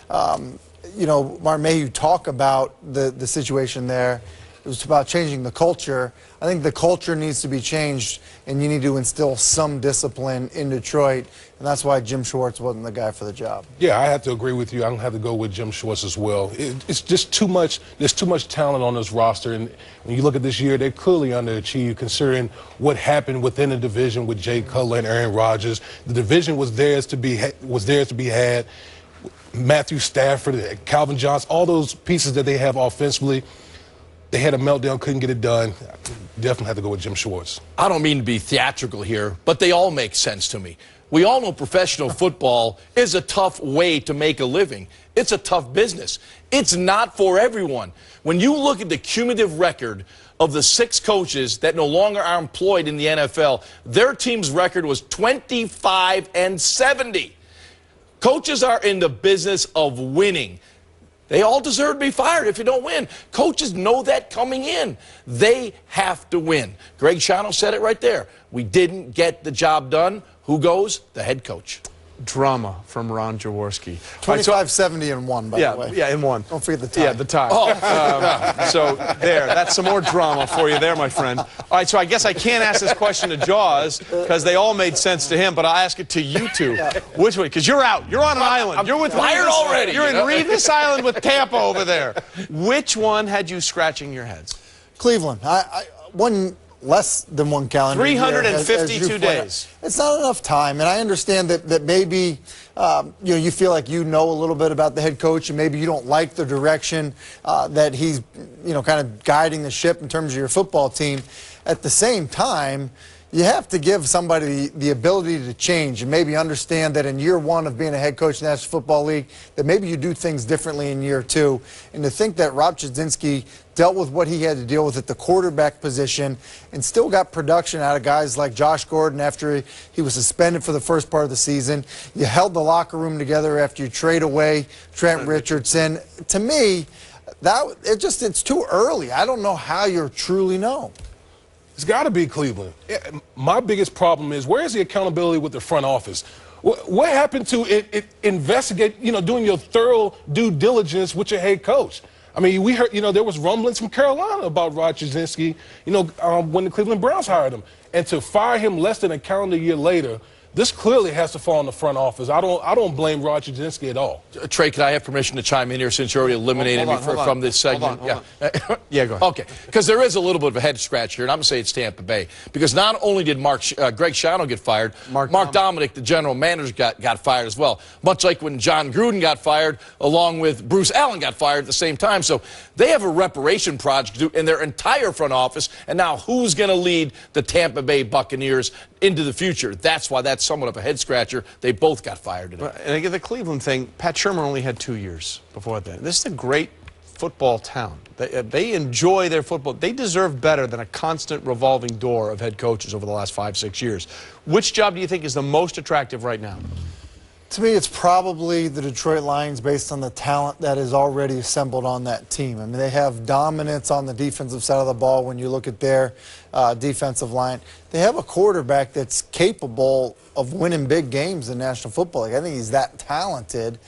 you know, Martin Mayhew talk about the situation there. It was about changing the culture. I think the culture needs to be changed, and you need to instill some discipline in Detroit, and that's why Jim Schwartz wasn't the guy for the job. Yeah, I have to agree with you. I'm going to have to go with Jim Schwartz as well. It's just too much. There's too much talent on this roster, and when you look at this year, they're clearly underachieved considering what happened within the division with Jay Cutler and Aaron Rodgers. The division was theirs to be had. Matthew Stafford, Calvin Johnson, all those pieces that they have offensively. They had a meltdown, couldn't get it done. Definitely have to go with Jim Schwartz. I don't mean to be theatrical here, but they all make sense to me. We all know professional football is a tough way to make a living. It's a tough business. It's not for everyone. When you look at the cumulative record of the 6 coaches that no longer are employed in the NFL, their team's record was 25-70. Coaches are in the business of winning. They all deserve to be fired if you don't win. Coaches know that coming in. They have to win. Greg Schiano said it right there. We didn't get the job done. Who goes? The head coach. Drama from Ron Jaworski. 25-70 and 1, by the way. Yeah, in 1. Don't forget the tie. Yeah, the tie. Oh. So there, that's some more drama for you there, my friend. All right, so I guess I can't ask this question to Jaws because they all made sense to him, but I'll ask it to you two. Which way? Because you're out. You're on an island. You're with fired Revis already. You're in Revis Island with Tampa over there. Which one had you scratching your heads? Cleveland. One less than one calendar 352 year, days. It's not enough time, and I understand that maybe you know, you feel like you know a little bit about the head coach, and maybe you don't like the direction that he's, you know, kind of guiding the ship in terms of your football team. At the same time, you have to give somebody the ability to change and maybe understand that in year 1 of being a head coach in the National Football League, that maybe you do things differently in year 2. And to think that Rob Chudzinski dealt with what he had to deal with at the quarterback position and still got production out of guys like Josh Gordon after he was suspended for the first part of the season. You held the locker room together after you trade away Trent Richardson. To me, it's too early. I don't know how you truly know. It's got to be Cleveland. My biggest problem is, where is the accountability with the front office? What happened to investigate, you know, doing your thorough due diligence with your head coach? I mean, we heard, you know, there was rumblings from Carolina about Rod Chudzinski, you know, when the Cleveland Browns hired him. And to fire him less than a calendar year later, this clearly has to fall on the front office. I don't blame Rod Chudzinski at all. Trey, can I have permission to chime in here since you already eliminated me from this segment? Hold on. Yeah, go ahead. Okay, because there is a little bit of a head scratch here, and I'm going to say it's Tampa Bay. Because not only did Greg Schiano get fired, Mark Dominic, the general manager, got fired as well. Much like when John Gruden got fired, along with Bruce Allen got fired at the same time. So they have a reparation project to do in their entire front office. And now who's going to lead the Tampa Bay Buccaneers into the future? That's why that's somewhat of a head scratcher. They both got fired today. And I get the Cleveland thing. Pat Shurmur only had 2 years before that. This is a great football town. They enjoy their football. They deserve better than a constant revolving door of head coaches over the last 5-6 years. Which job do you think is the most attractive right now? To me, it's probably the Detroit Lions based on the talent that is already assembled on that team. I mean, they have dominance on the defensive side of the ball when you look at their defensive line. They have a quarterback that's capable of winning big games in the National Football League. I think he's that talented.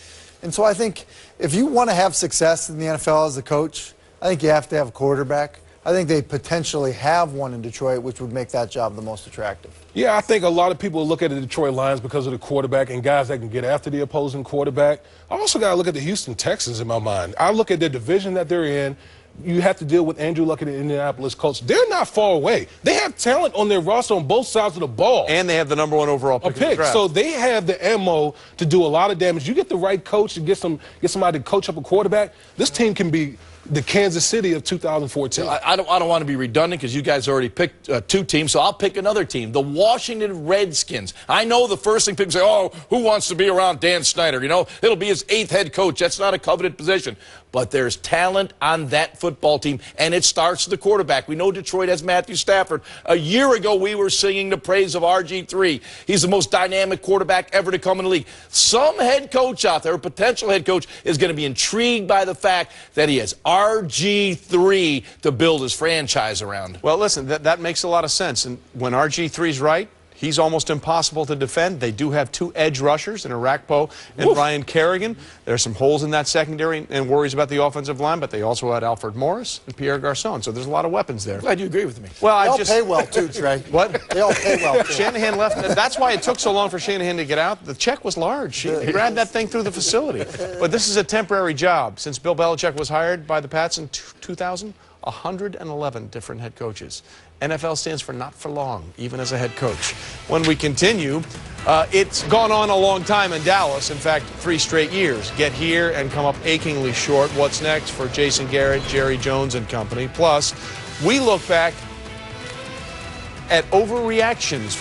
And so I think if you want to have success in the NFL as a coach, I think you have to have a quarterback. I think they potentially have one in Detroit, which would make that job the most attractive. Yeah, I think a lot of people look at the Detroit Lions because of the quarterback and guys that can get after the opposing quarterback. I also got to look at the Houston Texans in my mind. I look at the division that they're in. You have to deal with Andrew Luck and the Indianapolis Colts. They're not far away. They have talent on their roster on both sides of the ball. And they have the #1 overall pick. In the draft. So they have the ammo to do a lot of damage. You get the right coach to get somebody to coach up a quarterback, this team can be the Kansas City of 2014. I don't want to be redundant because you guys already picked 2 teams, so I'll pick another team, the Washington Redskins. I know the first thing people say, oh, who wants to be around Dan Snyder? You know, it'll be his 8th head coach. That's not a coveted position. But there's talent on that football team, and it starts with the quarterback. We know Detroit has Matthew Stafford. A year ago, we were singing the praise of RG3. He's the most dynamic quarterback ever to come in the league. Some head coach out there, a potential head coach, is going to be intrigued by the fact that he has RG3 to build his franchise around. Well, listen, that makes a lot of sense. And when RG3's right, He's almost impossible to defend. They do have 2 edge rushers in Arakpo and Ryan Kerrigan. There are some holes in that secondary and worries about the offensive line, but they also had Alfred Morris and Pierre Garçon. So there's a lot of weapons there. Glad you agree with me. Well, They all pay well, too, Trey. What? They all pay well, too. Shanahan left. That's why it took so long for Shanahan to get out. The check was large. He grabbed that thing through the facility. But this is a temporary job. Since Bill Belichick was hired by the Pats in 2000, 111 different head coaches. NFL stands for not for long, even as a head coach. When we continue, it's gone on a long time in Dallas. In fact, 3 straight years. Get here and come up achingly short. What's next for Jason Garrett, Jerry Jones and company? Plus, we look back at overreactions